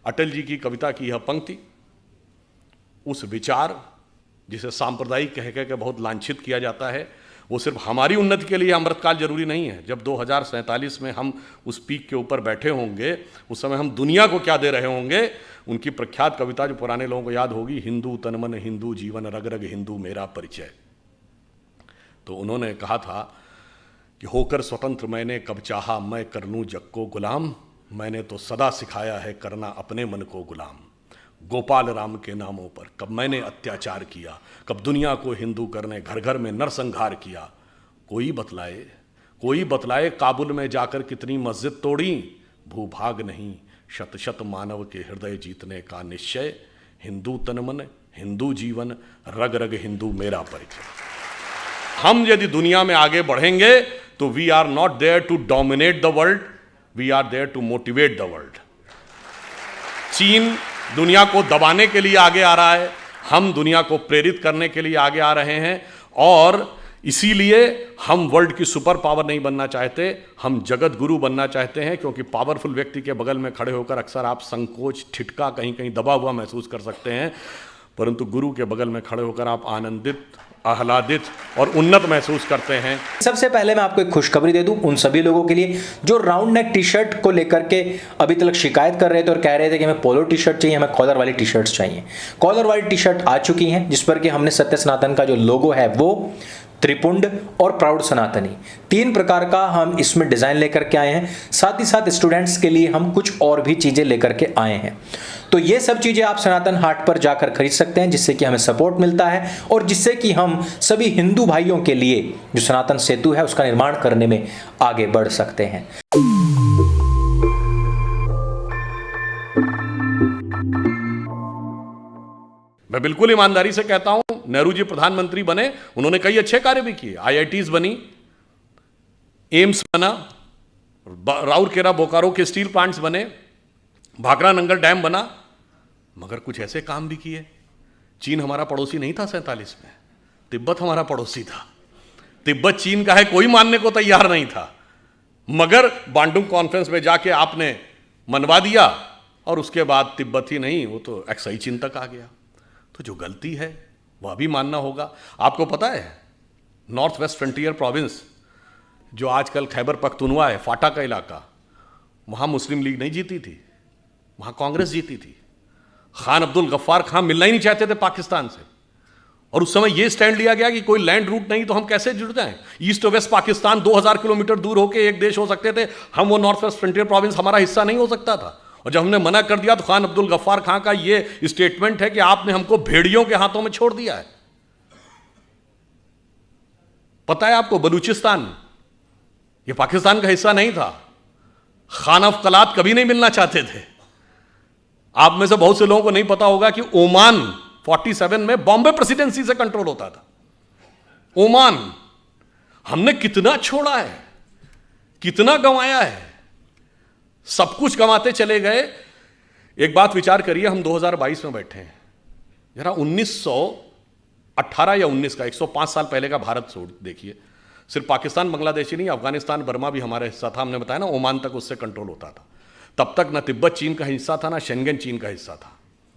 अटल जी की कविता की यह पंक्ति, उस विचार जिसे सांप्रदायिक कह के बहुत लांछित किया जाता है, वो सिर्फ हमारी उन्नति के लिए अमृतकाल जरूरी नहीं है। जब 2047 में हम उस पीक के ऊपर बैठे होंगे, उस समय हम दुनिया को क्या दे रहे होंगे। उनकी प्रख्यात कविता जो पुराने लोगों को याद होगी, हिंदू तन मन हिंदू जीवन रग रग हिंदू मेरा परिचय। तो उन्होंने कहा था कि होकर स्वतंत्र मैंने कब चाहा मैं कर लूं जग को गुलाम, मैंने तो सदा सिखाया है करना अपने मन को गुलाम। गोपाल राम के नामों पर कब मैंने अत्याचार किया, कब दुनिया को हिंदू करने घर घर में नरसंहार किया। कोई बतलाए काबुल में जाकर कितनी मस्जिद तोड़ी, भूभाग नहीं शत शत मानव के हृदय जीतने का निश्चय। हिंदू तन मन हिंदू जीवन रग रग हिंदू मेरा परिचय। हम यदि दुनिया में आगे बढ़ेंगे तो we are not there to dominate the world, we are there to motivate the world. चीन दुनिया को दबाने के लिए आगे आ रहा है, हम दुनिया को प्रेरित करने के लिए आगे आ रहे हैं। और इसीलिए हम वर्ल्ड की सुपर पावर नहीं बनना चाहते, हम जगत गुरु बनना चाहते हैं। क्योंकि पावरफुल व्यक्ति के बगल में खड़े होकर अक्सर आप संकोच, ठिठका, कहीं कहीं दबा हुआ महसूस कर सकते हैं, परंतु गुरु के बगल में खड़े होकर आप आनंदित, आह्लादित और उन्नत महसूस करते हैं। सबसे पहले मैं आपको एक खुशखबरी दे दूं उन सभी लोगों के लिए जो राउंड नेक टी शर्ट को लेकर के अभी तक शिकायत कर रहे थे और कह रहे थे कि हमें पोलो टी शर्ट चाहिए, हमें कॉलर वाली टी शर्ट्स चाहिए। कॉलर वाली टी शर्ट आ चुकी हैं जिस पर कि हमने सत्य सनातन का जो लोगो है वो त्रिपुंड और प्राउड सनातनी 3 प्रकार का हम इसमें डिजाइन लेकर के आए हैं। साथ ही साथ स्टूडेंट्स के लिए हम कुछ और भी चीजें लेकर के आए हैं। तो ये सब चीजें आप सनातन हाट पर जाकर खरीद सकते हैं, जिससे कि हमें सपोर्ट मिलता है और जिससे कि हम सभी हिंदू भाइयों के लिए जो सनातन सेतु है उसका निर्माण करने में आगे बढ़ सकते हैं। मैं बिल्कुल ईमानदारी से कहता हूं, नेहरू जी प्रधानमंत्री बने, उन्होंने कई अच्छे कार्य भी किए। IITs बनी, एम्स बना, राउरकेला बोकारो के स्टील प्लांट्स बने, भाखड़ा नंगल डैम बना, मगर कुछ ऐसे काम भी किए। चीन हमारा पड़ोसी नहीं था 47 में, तिब्बत हमारा पड़ोसी था। तिब्बत चीन का है कोई मानने को तैयार नहीं था, मगर बांडुंग कॉन्फ्रेंस में जाके आपने मनवा दिया और उसके बाद तिब्बत ही नहीं, वो तो एक्साई चीन तक आ गया। तो जो गलती है वह भी मानना होगा। आपको पता है नॉर्थ वेस्ट फ्रंटियर प्रोविंस जो आजकल खैबर पख्तूनवा है, फाटा का इलाका, वहां मुस्लिम लीग नहीं जीती थी, वहां कांग्रेस जीती थी। खान अब्दुल गफ्फार खान मिलना ही नहीं चाहते थे पाकिस्तान से, और उस समय यह स्टैंड लिया गया कि कोई लैंड रूट नहीं तो हम कैसे जुड़ जाएं। ईस्ट और वेस्ट पाकिस्तान 2000 किलोमीटर दूर होकर एक देश हो सकते थे, हम वो नॉर्थ वेस्ट फ्रंटियर प्रोविंस हमारा हिस्सा नहीं हो सकता था। और जब हमने मना कर दिया तो खान अब्दुल गफ्फार खान का यह स्टेटमेंट है कि आपने हमको भेड़ियों के हाथों में छोड़ दिया है। पता है आपको, बलूचिस्तान ये पाकिस्तान का हिस्सा नहीं था। खान ऑफ कलात कभी नहीं मिलना चाहते थे। आप में से बहुत से लोगों को नहीं पता होगा कि ओमान 47 में बॉम्बे प्रेसिडेंसी से कंट्रोल होता था। ओमान हमने कितना छोड़ा है, कितना गंवाया है, सब कुछ गंवाते चले गए। एक बात विचार करिए, हम 2022 में बैठे हैं, जरा 1918 या 19 का 105 साल पहले का भारत देखिए। सिर्फ पाकिस्तान बांग्लादेश ही नहीं, अफगानिस्तान बर्मा भी हमारा हिस्सा था। हमने बताया ना, ओमान तक उससे कंट्रोल होता था। तब तक न तिब्बत चीन का हिस्सा था, ना शेंगेन चीन का हिस्सा था,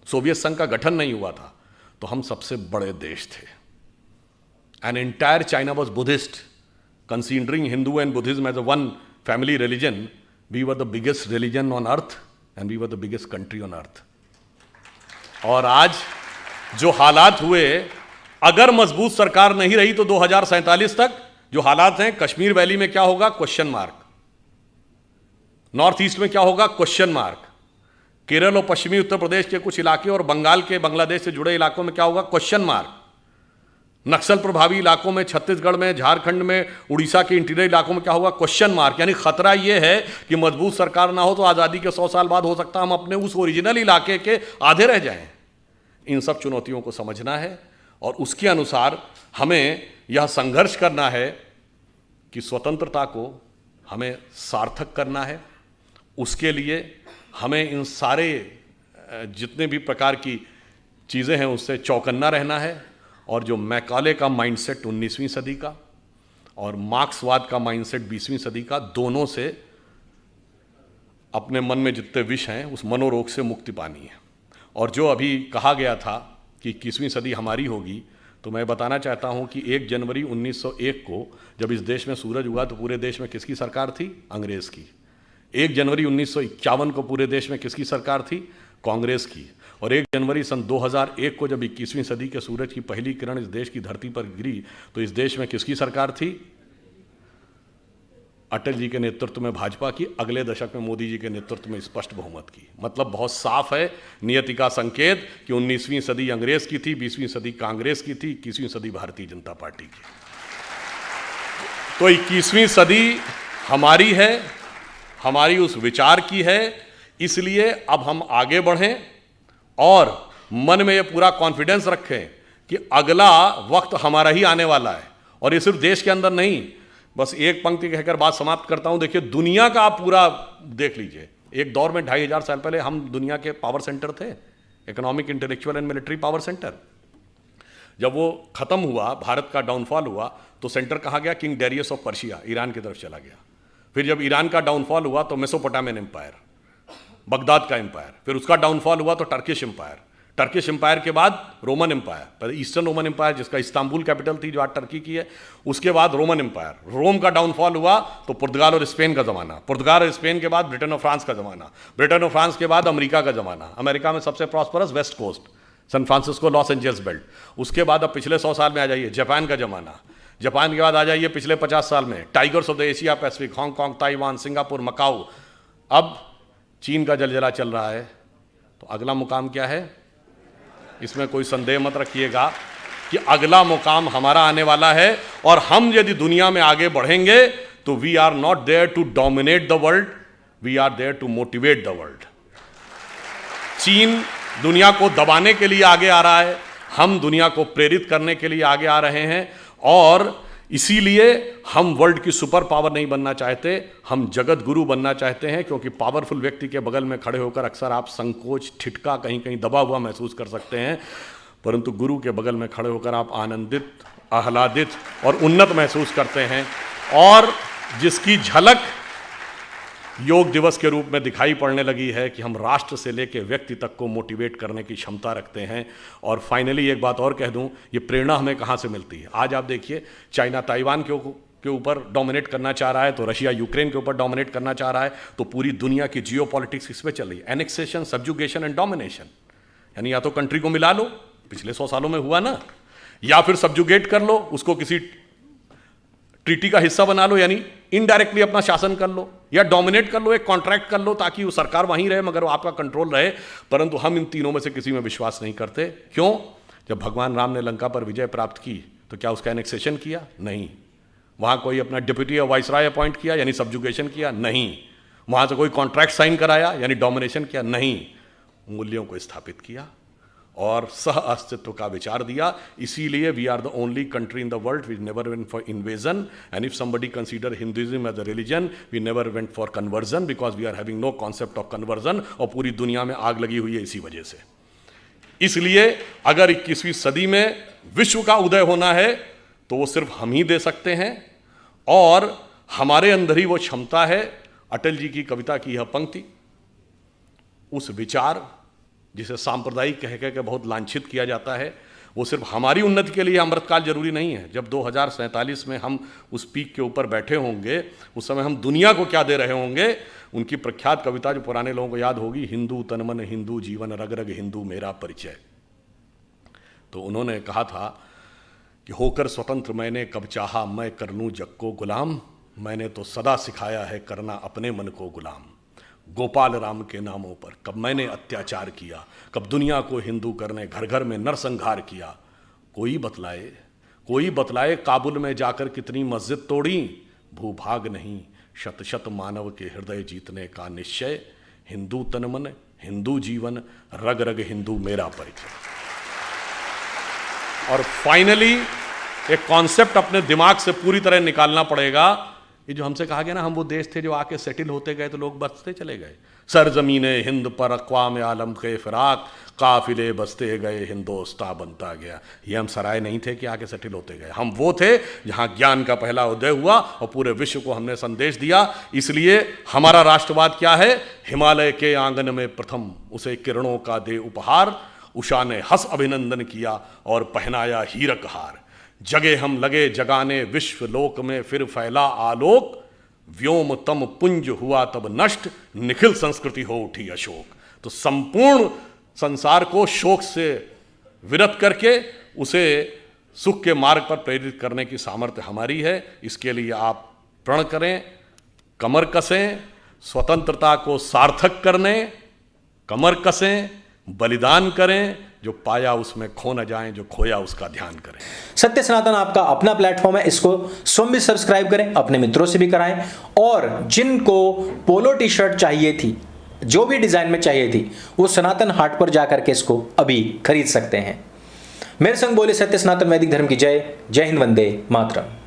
सोवियत संघ का गठन नहीं हुआ था। तो हम सबसे बड़े देश थे। An entire China was Buddhist, considering Hindu and Buddhism as a one family religion. We were the biggest religion on earth and we were the biggest country on earth. और आज जो हालात हुए, अगर मजबूत सरकार नहीं रही तो 2047 तक जो हालात हैं, कश्मीर वैली में क्या होगा, क्वेश्चन मार्क। नॉर्थ ईस्ट में क्या होगा, क्वेश्चन मार्क। केरल और पश्चिमी उत्तर प्रदेश के कुछ इलाके और बंगाल के, बांग्लादेश से जुड़े इलाकों में क्या होगा, क्वेश्चन मार्क। नक्सल प्रभावी इलाकों में, छत्तीसगढ़ में, झारखंड में, उड़ीसा के इंटीरियर इलाकों में क्या होगा, क्वेश्चन मार्क। यानी खतरा यह है कि मजबूत सरकार ना हो तो आज़ादी के 100 साल बाद हो सकता है हम अपने उस ओरिजिनल इलाके के आधे रह जाएं। इन सब चुनौतियों को समझना है और उसके अनुसार हमें यह संघर्ष करना है कि स्वतंत्रता को हमें सार्थक करना है। उसके लिए हमें इन सारे जितने भी प्रकार की चीज़ें हैं उससे चौकन्ना रहना है। और जो मैकाले का माइंडसेट 19वीं सदी का और मार्क्सवाद का माइंडसेट 20वीं सदी का, दोनों से अपने मन में जितने विष हैं उस मनोरोग से मुक्ति पानी है। और जो अभी कहा गया था कि 21वीं सदी हमारी होगी, तो मैं बताना चाहता हूं कि 1 जनवरी 1901 को जब इस देश में सूरज उगा तो पूरे देश में किसकी सरकार थी? अंग्रेज़ की। 1 जनवरी 1951 को पूरे देश में किसकी सरकार थी? कांग्रेस की। और 1 जनवरी सन 2001 को जब 21वीं सदी के सूरज की पहली किरण इस देश की धरती पर गिरी तो इस देश में किसकी सरकार थी? अटल जी के नेतृत्व में भाजपा की। अगले दशक में मोदी जी के नेतृत्व में स्पष्ट बहुमत की। मतलब बहुत साफ है नियति का संकेत कि 19वीं सदी अंग्रेज की थी, 20वीं सदी कांग्रेस की थी, 21वीं सदी भारतीय जनता पार्टी की। तो 21वीं सदी हमारी है, हमारी उस विचार की है। इसलिए अब हम आगे बढ़ें और मन में ये पूरा कॉन्फिडेंस रखें कि अगला वक्त हमारा ही आने वाला है। और ये सिर्फ देश के अंदर नहीं, बस एक पंक्ति कहकर बात समाप्त करता हूं। देखिए, दुनिया का आप पूरा देख लीजिए। एक दौर में 2500 साल पहले हम दुनिया के पावर सेंटर थे, economic, intellectual and military power centre. जब वो खत्म हुआ, भारत का डाउनफॉल हुआ, तो सेंटर कहाँ गया? King Darius of Persia, Iran की तरफ चला गया। फिर जब ईरान का डाउनफॉल हुआ तो मेसोपोटामियन एम्पायर, बगदाद का एम्पायर। फिर उसका डाउनफॉल हुआ तो टर्किश एम्पायर। टर्किश एम्पायर के बाद रोमन एम्पायर, पहले ईस्टर्न रोमन एम्पायर जिसका इस्तांबुल कैपिटल थी जो आज टर्की की है, उसके बाद रोमन एम्पायर। रोम का डाउनफॉल हुआ तो पुर्तगाल और स्पेन का ज़माना। पुर्तगाल और स्पेन के बाद ब्रिटेन और फ्रांस का ज़माना। ब्रिटेन और फ्रांस के बाद अमेरिका का ज़माना। अमेरिका में सबसे prosperous west coast, San Francisco, Los Angeles belt. उसके बाद अब पिछले 100 साल में आ जाइए, जापान का ज़माना। जापान के बाद आ जाइए पिछले 50 साल में tigers of the Asia Pacific, Hong Kong, Taiwan, Singapore, Macau. अब चीन का जलजला चल रहा है। तो अगला मुकाम क्या है? इसमें कोई संदेह मत रखिएगा कि अगला मुकाम हमारा आने वाला है। और हम यदि दुनिया में आगे बढ़ेंगे तो we are not there to dominate the world, we are there to motivate the world. चीन दुनिया को दबाने के लिए आगे आ रहा है, हम दुनिया को प्रेरित करने के लिए आगे आ रहे हैं। और इसीलिए हम वर्ल्ड की सुपर पावर नहीं बनना चाहते, हम जगत गुरु बनना चाहते हैं। क्योंकि पावरफुल व्यक्ति के बगल में खड़े होकर अक्सर आप संकोच, ठिठका, कहीं कहीं दबा हुआ महसूस कर सकते हैं, परंतु गुरु के बगल में खड़े होकर आप आनंदित, आह्लादित और उन्नत महसूस करते हैं। और जिसकी झलक योग दिवस के रूप में दिखाई पड़ने लगी है कि हम राष्ट्र से लेकर व्यक्ति तक को मोटिवेट करने की क्षमता रखते हैं। और फाइनली एक बात और कह दूं, ये प्रेरणा हमें कहाँ से मिलती है? आज आप देखिए, चाइना ताइवान के ऊपर डोमिनेट करना चाह रहा है, तो रशिया यूक्रेन के ऊपर डोमिनेट करना चाह रहा है। तो पूरी दुनिया की जियो पॉलिटिक्स इस पर चल रही है, एनेक्सेशन, सब्जुगेशन एंड डोमिनेशन। यानी या तो कंट्री को मिला लो, पिछले 100 सालों में हुआ ना, या फिर सब्जुगेट कर लो, उसको किसी ट्रीटी का हिस्सा बना लो, यानी इनडायरेक्टली अपना शासन कर लो, या डोमिनेट कर लो, एक कॉन्ट्रैक्ट कर लो ताकि वो सरकार वहीं रहे मगर वो आपका कंट्रोल रहे। परंतु हम इन तीनों में से किसी में विश्वास नहीं करते। क्यों? जब भगवान राम ने लंका पर विजय प्राप्त की तो क्या उसका एनेक्सेशन किया? नहीं। वहां कोई अपना डिप्यूटी या वाइसराय अपॉइंट किया, यानी सब्जुगेशन किया? नहीं। वहां से कोई कॉन्ट्रैक्ट साइन कराया, यानी डोमिनेशन किया? नहीं। मूल्यों को स्थापित किया और सह अस्तित्व का विचार दिया। इसीलिए we are the only country in the world we never went for invasion, and if somebody consider Hinduism as a religion, we never went for conversion, because we are having no concept of conversion. और पूरी दुनिया में आग लगी हुई है इसी वजह से। इसलिए अगर 21वीं सदी में विश्व का उदय होना है तो वो सिर्फ हम ही दे सकते हैं, और हमारे अंदर ही वो क्षमता है। अटल जी की कविता की यह पंक्ति, उस विचार जिसे सांप्रदायिक कह के बहुत लांछित किया जाता है, वो सिर्फ हमारी उन्नति के लिए अमृतकाल जरूरी नहीं है। जब 2047 में हम उस पीक के ऊपर बैठे होंगे, उस समय हम दुनिया को क्या दे रहे होंगे? उनकी प्रख्यात कविता जो पुराने लोगों को याद होगी, हिंदू तन मन हिंदू जीवन, रग रग हिंदू मेरा परिचय। तो उन्होंने कहा था कि होकर स्वतंत्र मैंने कब चाहा मैं कर लूं जग को गुलाम, मैंने तो सदा सिखाया है करना अपने मन को गुलाम। गोपाल राम के नामों पर कब मैंने अत्याचार किया, कब दुनिया को हिंदू करने घर घर में नरसंहार किया। कोई बतलाए काबुल में जाकर कितनी मस्जिद तोड़ी, भूभाग नहीं शत शत मानव के हृदय जीतने का निश्चय। हिंदू तन मन हिंदू जीवन, रग रग हिंदू मेरा परिचय। और फाइनली एक कॉन्सेप्ट अपने दिमाग से पूरी तरह निकालना पड़ेगा। ये जो हमसे कहा गया ना, हम वो देश थे जो आके सेटिल होते गए तो लोग बचते चले गए। सरजमीने हिंद पर अक़वाम आलम के फिराक, काफिले बसते गए हिंदोस्तां बनता गया। ये हम सराय नहीं थे कि आके सेटल होते गए, हम वो थे जहां ज्ञान का पहला उदय हुआ और पूरे विश्व को हमने संदेश दिया। इसलिए हमारा राष्ट्रवाद क्या है? हिमालय के आंगन में प्रथम उसे किरणों का दे उपहार, उषा ने हंस अभिनंदन किया और पहनाया हीरक हार। जगे हम लगे जगाने विश्व लोक में फिर फैला आलोक, व्योम तम पुंज हुआ तब नष्ट, निखिल संस्कृति हो उठी अशोक। तो संपूर्ण संसार को शोक से विरत करके उसे सुख के मार्ग पर प्रेरित करने की सामर्थ्य हमारी है। इसके लिए आप प्रण करें, कमर कसें, स्वतंत्रता को सार्थक करने कमर कसें, बलिदान करें, जो पाया उसमें खो न जाएं, जो खोया उसका ध्यान करें। सत्य सनातन आपका अपना प्लेटफॉर्म है, इसको स्वयं भी सब्सक्राइब करें, अपने मित्रों से भी कराएं। और जिनको पोलो टी शर्ट चाहिए थी, जो भी डिजाइन में चाहिए थी, वो सनातन हाट पर जाकर के इसको अभी खरीद सकते हैं। मेरे संग बोले सत्य सनातन वैदिक धर्म की जय। जय हिंद, वंदे मातरम।